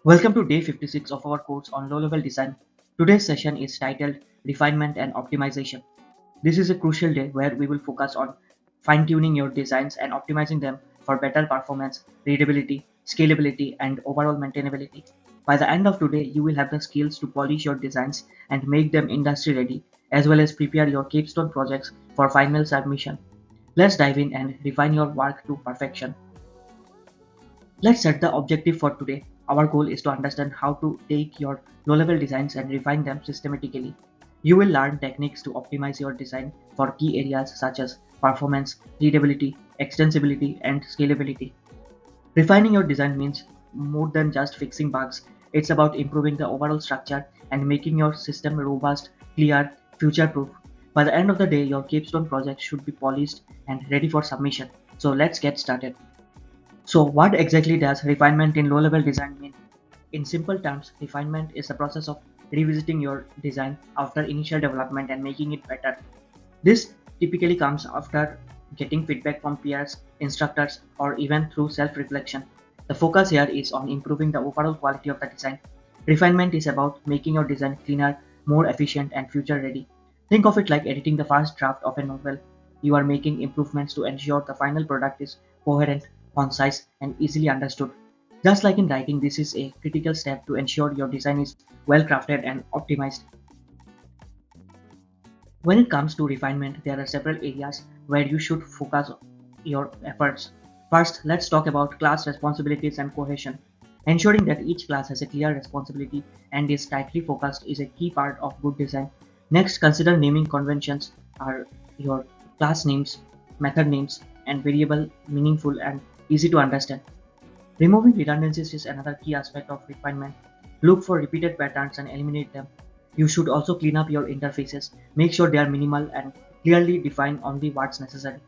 Welcome to day 56 of our course on low-level design. Today's session is titled Refinement and Optimization. This is a crucial day where we will focus on fine-tuning your designs and optimizing them for better performance, readability, scalability, and overall maintainability. By the end of today, you will have the skills to polish your designs and make them industry-ready, as well as prepare your capstone projects for final submission. Let's dive in and refine your work to perfection. Let's set the objective for today. Our goal is to understand how to take your low-level designs and refine them systematically. You will learn techniques to optimize your design for key areas such as performance, readability, extensibility, and scalability. Refining your design means more than just fixing bugs. It's about improving the overall structure and making your system robust, clear, future-proof. By the end of the day, your capstone project should be polished and ready for submission. So let's get started. So, what exactly does refinement in low-level design mean? In simple terms, refinement is the process of revisiting your design after initial development and making it better. This typically comes after getting feedback from peers, instructors, or even through self-reflection. The focus here is on improving the overall quality of the design. Refinement is about making your design cleaner, more efficient, and future-ready. Think of it like editing the first draft of a novel. You are making improvements to ensure the final product is coherent, concise, and easily understood. Just like in writing, this is a critical step to ensure your design is well crafted and optimized. When it comes to refinement, there are several areas where you should focus your efforts. First, let's talk about class responsibilities and cohesion. Ensuring that each class has a clear responsibility and is tightly focused is a key part of good design. Next, consider naming conventions are your class names, method names, and variable meaningful and easy to understand. Removing redundancies is another key aspect of refinement. Look for repeated patterns and eliminate them. You should also clean up your interfaces. Make sure they are minimal and clearly define only what's necessary.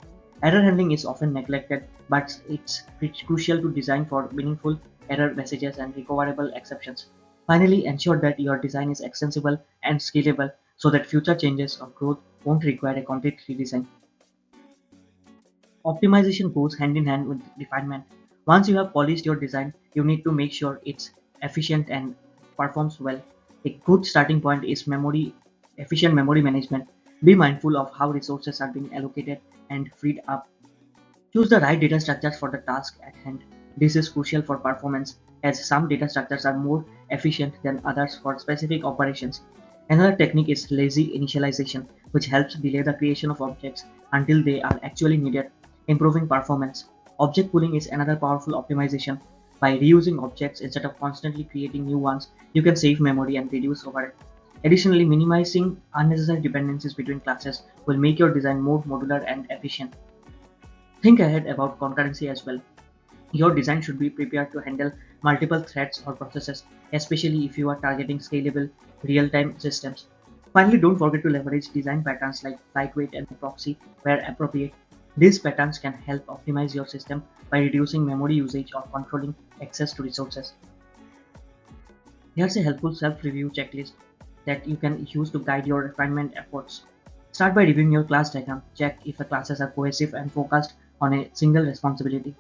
Error handling is often neglected, but it's crucial to design for meaningful error messages and recoverable exceptions. Finally, ensure that your design is extensible and scalable so that future changes or growth won't require a complete redesign. Optimization goes hand in hand with refinement. Once you have polished your design, you need to make sure it's efficient and performs well. A good starting point is efficient memory management. Be mindful of how resources are being allocated and freed up. Choose the right data structures for the task at hand. This is crucial for performance as some data structures are more efficient than others for specific operations. Another technique is lazy initialization, which helps delay the creation of objects until they are actually needed, improving performance. Object pooling is another powerful optimization. By reusing objects instead of constantly creating new ones, you can save memory and reduce overhead. Additionally, minimizing unnecessary dependencies between classes will make your design more modular and efficient. Think ahead about concurrency as well. Your design should be prepared to handle multiple threads or processes, especially if you are targeting scalable, real-time systems. Finally, don't forget to leverage design patterns like lightweight and proxy where appropriate. These patterns can help optimize your system by reducing memory usage or controlling access to resources. Here's a helpful self-review checklist that you can use to guide your refinement efforts. Start by reviewing your class diagram. Check if the classes are cohesive and focused on a single responsibility.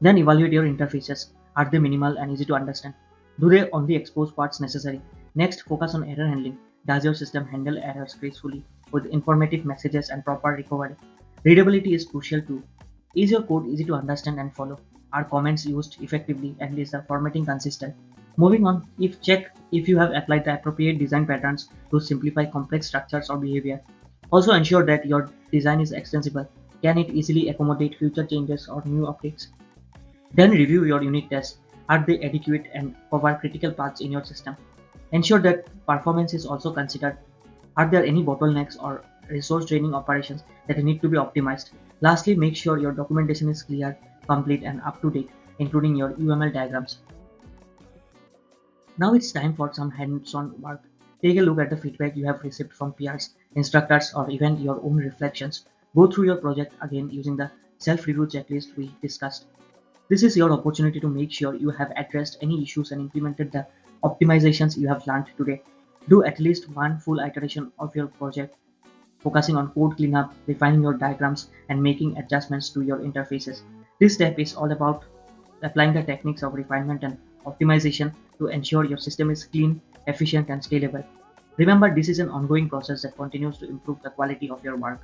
Then evaluate your interfaces. Are they minimal and easy to understand? Do they only expose parts necessary? Next, focus on error handling. Does your system handle errors gracefully with informative messages and proper recovery? Readability is crucial too. Is your code easy to understand and follow? Are comments used effectively and is the formatting consistent? Moving on, if check if you have applied the appropriate design patterns to simplify complex structures or behavior. Also ensure that your design is extensible. Can it easily accommodate future changes or new updates? Then review your unit tests. Are they adequate and cover critical paths in your system? Ensure that performance is also considered. Are there any bottlenecks or resource draining operations that need to be optimized? Lastly, make sure your documentation is clear, complete, and up to date, including your UML diagrams. Now it's time for some hands-on work. Take a look at the feedback you have received from peers, instructors, or even your own reflections. Go through your project again using the self-review checklist we discussed. This is your opportunity to make sure you have addressed any issues and implemented the optimizations you have learned today. Do at least one full iteration of your project, focusing on code cleanup, refining your diagrams, and making adjustments to your interfaces. This step is all about applying the techniques of refinement and optimization to ensure your system is clean, efficient, and scalable. Remember, this is an ongoing process that continues to improve the quality of your work.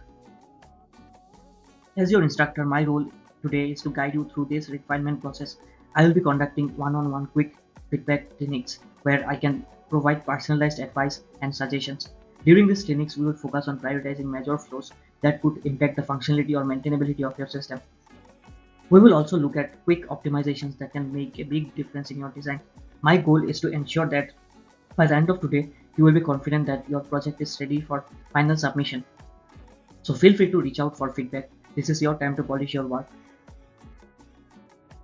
As your instructor, my role today is to guide you through this refinement process. I will be conducting one-on-one quick feedback clinics where I can provide personalized advice and suggestions. During these clinics, we will focus on prioritizing major flows that could impact the functionality or maintainability of your system. We will also look at quick optimizations that can make a big difference in your design. My goal is to ensure that by the end of today, you will be confident that your project is ready for final submission. So feel free to reach out for feedback. This is your time to polish your work.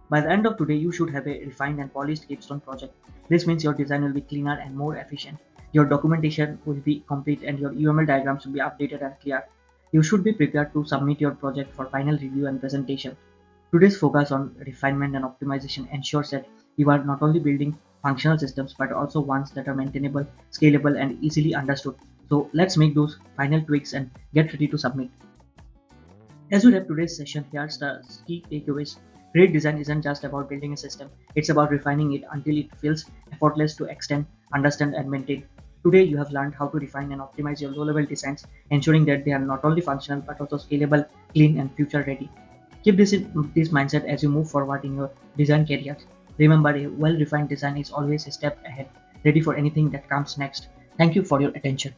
By the end of today, you should have a refined and polished capstone project. This means your design will be cleaner and more efficient. Your documentation will be complete and your UML diagrams will be updated and clear. You should be prepared to submit your project for final review and presentation. Today's focus on refinement and optimization ensures that you are not only building functional systems but also ones that are maintainable, scalable, and easily understood. So let's make those final tweaks and get ready to submit. As we wrap today's session, here's the key takeaways. Great design isn't just about building a system, it's about refining it until it feels effortless to extend, understand, and maintain. Today, you have learned how to refine and optimize your low level designs, ensuring that they are not only functional but also scalable, clean, and future ready. Keep this mindset as you move forward in your design career. Remember, a well refined design is always a step ahead, ready for anything that comes next. Thank you for your attention.